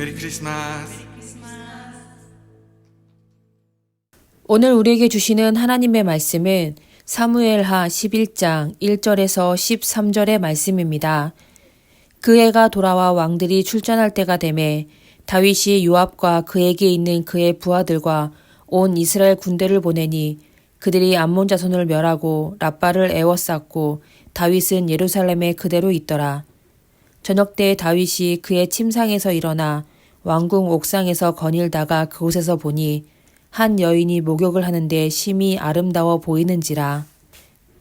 메리 크리스마스. 오늘 우리에게 주시는 하나님의 말씀은 사무엘하 11장 1절에서 13절의 말씀입니다. 그 해가 돌아와 왕들이 출전할 때가 되매 다윗이 요압과 그에게 있는 그의 부하들과 온 이스라엘 군대를 보내니 그들이 암몬 자손을 멸하고 랍바를 에워쌌고 다윗은 예루살렘에 그대로 있더라. 저녁 때 다윗이 그의 침상에서 일어나 왕궁 옥상에서 거닐다가 그곳에서 보니 한 여인이 목욕을 하는데 심히 아름다워 보이는지라.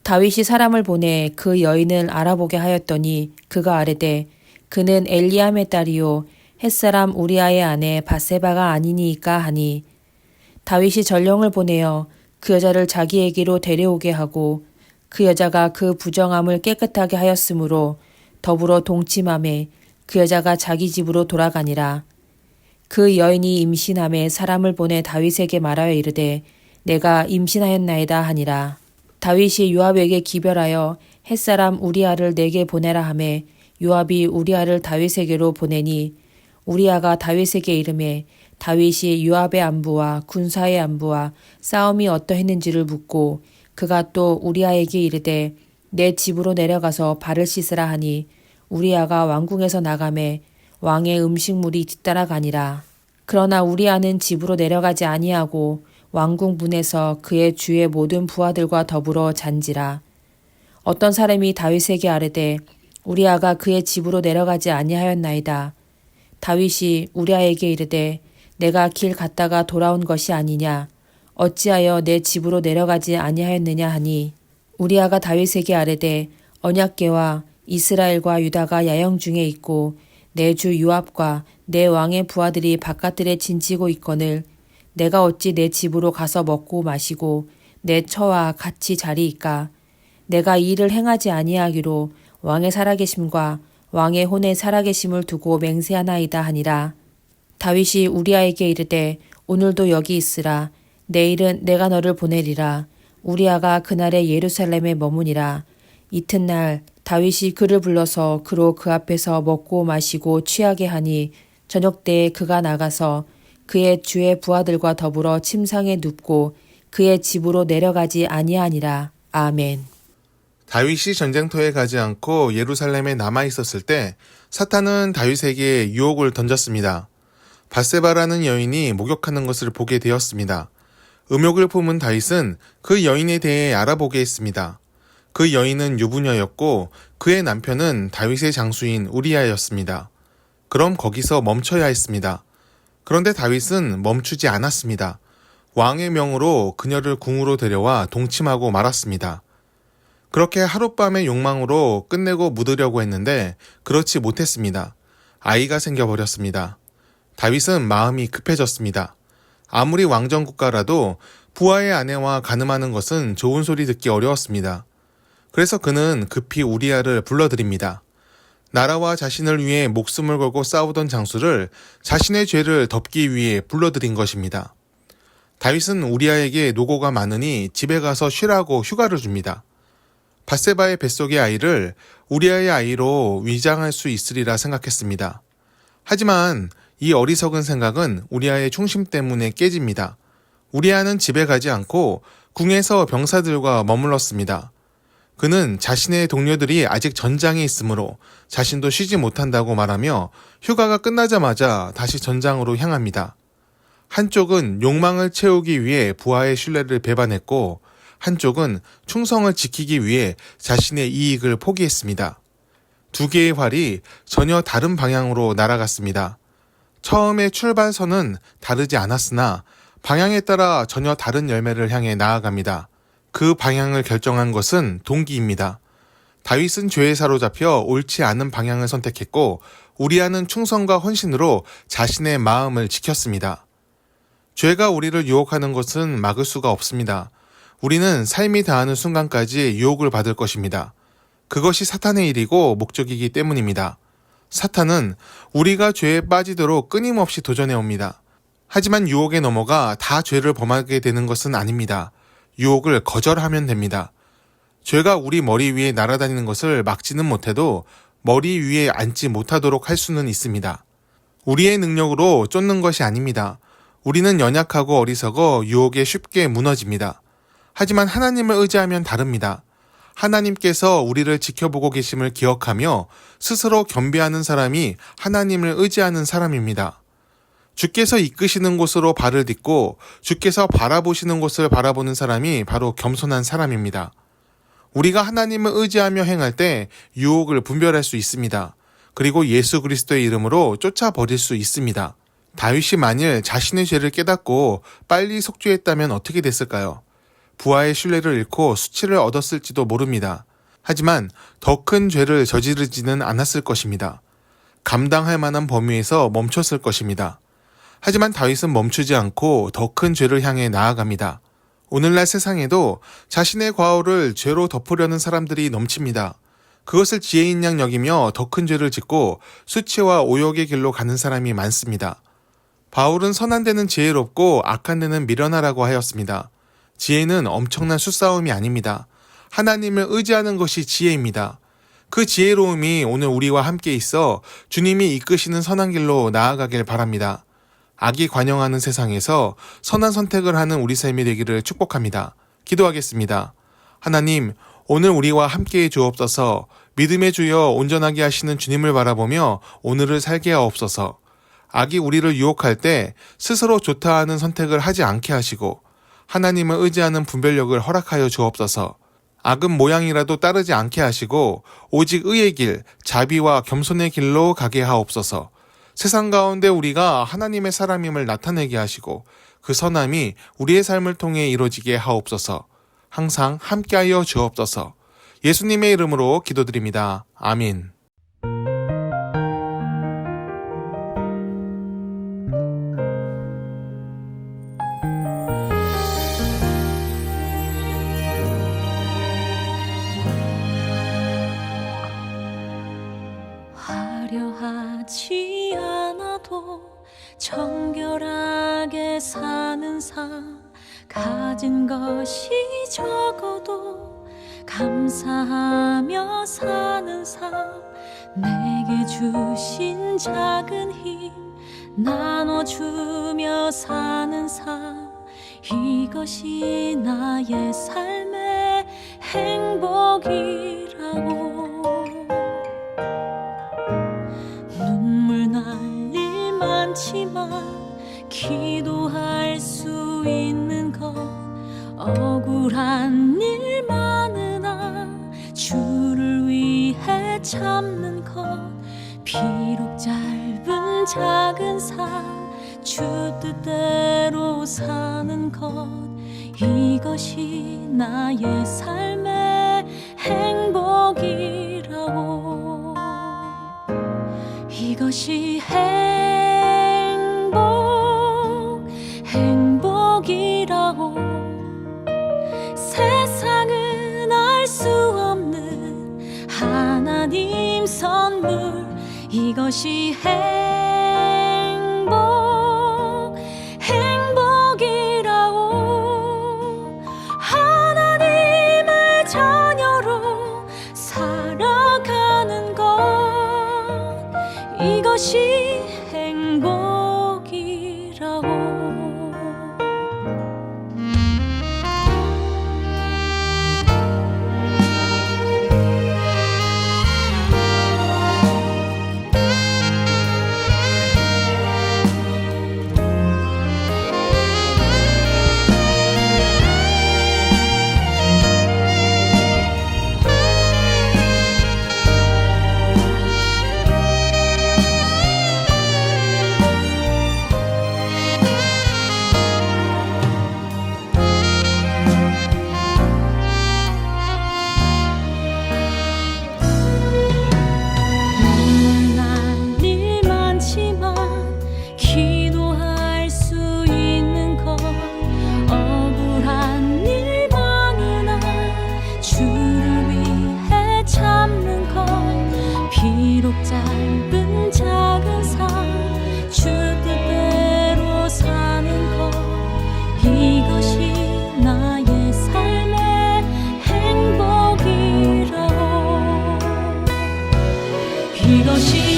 다윗이 사람을 보내 그 여인을 알아보게 하였더니 그가 아뢰되 그는 엘리암의 딸이요 햇사람 우리아의 아내 밧세바가 아니니이까 하니, 다윗이 전령을 보내어 그 여자를 자기에게로 데려오게 하고 그 여자가 그 부정함을 깨끗하게 하였으므로 더불어 동침함에 그 여자가 자기 집으로 돌아가니라. 그 여인이 임신함에 사람을 보내 다윗에게 말하여 이르되 내가 임신하였나이다 하니라. 다윗이 요압에게 기별하여 햇사람 우리아를 내게 보내라 하매 요압이 우리아를 다윗에게로 보내니 우리아가 다윗에게 이르매 다윗이 요압의 안부와 군사의 안부와 싸움이 어떠했는지를 묻고 그가 또 우리아에게 이르되 내 집으로 내려가서 발을 씻으라 하니 우리아가 왕궁에서 나가매 왕의 음식물이 뒤따라가니라. 그러나 우리아는 집으로 내려가지 아니하고 왕궁 문에서 그의 주의 모든 부하들과 더불어 잔지라. 어떤 사람이 다윗에게 아뢰되 우리아가 그의 집으로 내려가지 아니하였나이다. 다윗이 우리아에게 이르되 내가 길 갔다가 돌아온 것이 아니냐. 어찌하여 내 집으로 내려가지 아니하였느냐 하니 우리아가 다윗에게 아뢰되 언약궤와 이스라엘과 유다가 야영 중에 있고 내 주 요압과 내 왕의 부하들이 바깥들에 진치고 있거늘 내가 어찌 내 집으로 가서 먹고 마시고 내 처와 같이 자리이까. 내가 이 일을 행하지 아니하기로 왕의 살아계심과 왕의 혼의 살아계심을 두고 맹세하나이다 하니라. 다윗이 우리아에게 이르되 오늘도 여기 있으라. 내일은 내가 너를 보내리라. 우리아가 그날에 예루살렘에 머무니라. 이튿날 다윗이 그를 불러서 그로 그 앞에서 먹고 마시고 취하게 하니 저녁 때에 그가 나가서 그의 주의 부하들과 더불어 침상에 눕고 그의 집으로 내려가지 아니하니라. 아멘. 다윗이 전쟁터에 가지 않고 예루살렘에 남아 있었을 때 사탄은 다윗에게 유혹을 던졌습니다. 밧세바라는 여인이 목욕하는 것을 보게 되었습니다. 음욕을 품은 다윗은 그 여인에 대해 알아보게 했습니다. 그 여인은 유부녀였고 그의 남편은 다윗의 장수인 우리아였습니다. 그럼 거기서 멈춰야 했습니다. 그런데 다윗은 멈추지 않았습니다. 왕의 명으로 그녀를 궁으로 데려와 동침하고 말았습니다. 그렇게 하룻밤의 욕망으로 끝내고 묻으려고 했는데 그렇지 못했습니다. 아이가 생겨버렸습니다. 다윗은 마음이 급해졌습니다. 아무리 왕정국가라도 부하의 아내와 간음하는 것은 좋은 소리 듣기 어려웠습니다. 그래서 그는 급히 우리아를 불러들입니다. 나라와 자신을 위해 목숨을 걸고 싸우던 장수를 자신의 죄를 덮기 위해 불러들인 것입니다. 다윗은 우리아에게 노고가 많으니 집에 가서 쉬라고 휴가를 줍니다. 밧세바의 뱃속의 아이를 우리아의 아이로 위장할 수 있으리라 생각했습니다. 하지만 이 어리석은 생각은 우리아의 충심 때문에 깨집니다. 우리아는 집에 가지 않고 궁에서 병사들과 머물렀습니다. 그는 자신의 동료들이 아직 전장에 있으므로 자신도 쉬지 못한다고 말하며 휴가가 끝나자마자 다시 전장으로 향합니다. 한쪽은 욕망을 채우기 위해 부하의 신뢰를 배반했고 한쪽은 충성을 지키기 위해 자신의 이익을 포기했습니다. 두 개의 활이 전혀 다른 방향으로 날아갔습니다. 처음의 출발선은 다르지 않았으나 방향에 따라 전혀 다른 열매를 향해 나아갑니다. 그 방향을 결정한 것은 동기입니다. 다윗은 죄에 사로잡혀 옳지 않은 방향을 선택했고 우리아는 충성과 헌신으로 자신의 마음을 지켰습니다. 죄가 우리를 유혹하는 것은 막을 수가 없습니다. 우리는 삶이 다하는 순간까지 유혹을 받을 것입니다. 그것이 사탄의 일이고 목적이기 때문입니다. 사탄은 우리가 죄에 빠지도록 끊임없이 도전해옵니다. 하지만 유혹에 넘어가 다 죄를 범하게 되는 것은 아닙니다. 유혹을 거절하면 됩니다. 죄가 우리 머리 위에 날아다니는 것을 막지는 못해도 머리 위에 앉지 못하도록 할 수는 있습니다. 우리의 능력으로 쫓는 것이 아닙니다. 우리는 연약하고 어리석어 유혹에 쉽게 무너집니다. 하지만 하나님을 의지하면 다릅니다. 하나님께서 우리를 지켜보고 계심을 기억하며 스스로 겸비하는 사람이 하나님을 의지하는 사람입니다. 주께서 이끄시는 곳으로 발을 딛고 주께서 바라보시는 곳을 바라보는 사람이 바로 겸손한 사람입니다. 우리가 하나님을 의지하며 행할 때 유혹을 분별할 수 있습니다. 그리고 예수 그리스도의 이름으로 쫓아버릴 수 있습니다. 다윗이 만일 자신의 죄를 깨닫고 빨리 속죄했다면 어떻게 됐을까요? 부하의 신뢰를 잃고 수치를 얻었을지도 모릅니다. 하지만 더 큰 죄를 저지르지는 않았을 것입니다. 감당할 만한 범위에서 멈췄을 것입니다. 하지만 다윗은 멈추지 않고 더 큰 죄를 향해 나아갑니다. 오늘날 세상에도 자신의 과오를 죄로 덮으려는 사람들이 넘칩니다. 그것을 지혜인 양 여기며 더 큰 죄를 짓고 수치와 오욕의 길로 가는 사람이 많습니다. 바울은 선한 데는 지혜롭고 악한 데는 미련하라고 하였습니다. 지혜는 엄청난 수싸움이 아닙니다. 하나님을 의지하는 것이 지혜입니다. 그 지혜로움이 오늘 우리와 함께 있어 주님이 이끄시는 선한 길로 나아가길 바랍니다. 악이 관영하는 세상에서 선한 선택을 하는 우리 삶이 되기를 축복합니다. 기도하겠습니다. 하나님, 오늘 우리와 함께해 주옵소서. 믿음의 주여 온전하게 하시는 주님을 바라보며 오늘을 살게 하옵소서. 악이 우리를 유혹할 때 스스로 좋다 하는 선택을 하지 않게 하시고 하나님을 의지하는 분별력을 허락하여 주옵소서. 악은 모양이라도 따르지 않게 하시고 오직 의의 길, 자비와 겸손의 길로 가게 하옵소서. 세상 가운데 우리가 하나님의 사람임을 나타내게 하시고 그 선함이 우리의 삶을 통해 이루어지게 하옵소서. 항상 함께하여 주옵소서. 예수님의 이름으로 기도드립니다. 아멘. 화려하지 않아도 정결하게 사는 삶, 가진 것이 적어도 감사하며 사는 삶, 내게 주신 작은 힘 나눠주며 사는 삶, 이것이 나의 삶의 행복이라고. 눈물 날 일 많지만 기도할 수 있는 것, 억울한 일 많으나 주를 위해 참는 것, 비록 짧은 작은 삶 주 뜻대로 사는 것, 이것이 나의 삶의 행복이라고. 이것이 행복이라고. 세상은 알 수 없는 하나님 선물, 이것이 행복이라고. 하나님의 자녀로 살아가는 것, 이것이 행복이라고. 짧은 작은 삶 주 뜻대로 사는 것, 이것이 나의 삶의 행복이라고. 이것이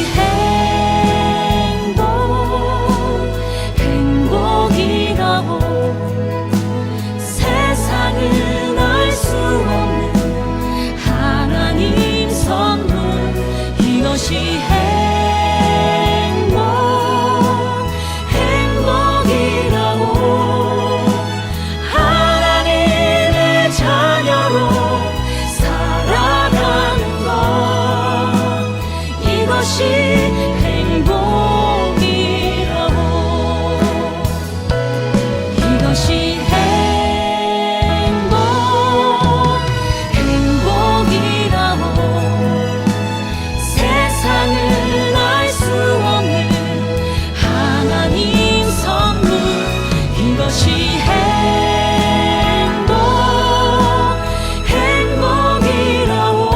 행복이라고. 세상은 알 수 없는 하나님 선물, 이것이 행복이라고. 하나님의 자녀로 살아가는 것, 이것이 행복이라고. 이것이 행복이라고. 세상은 알 수 없는 하나님 선물, 이것이 행복이라고.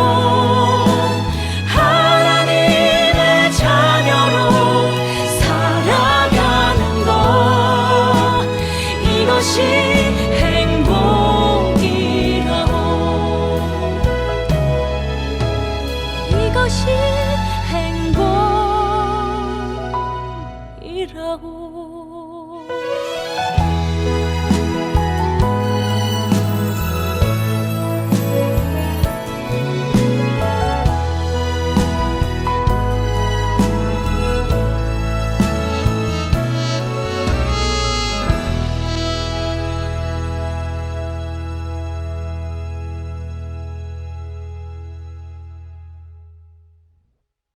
하나님의 자녀로 살아가는 것, 이것이 행복이라고. 이것이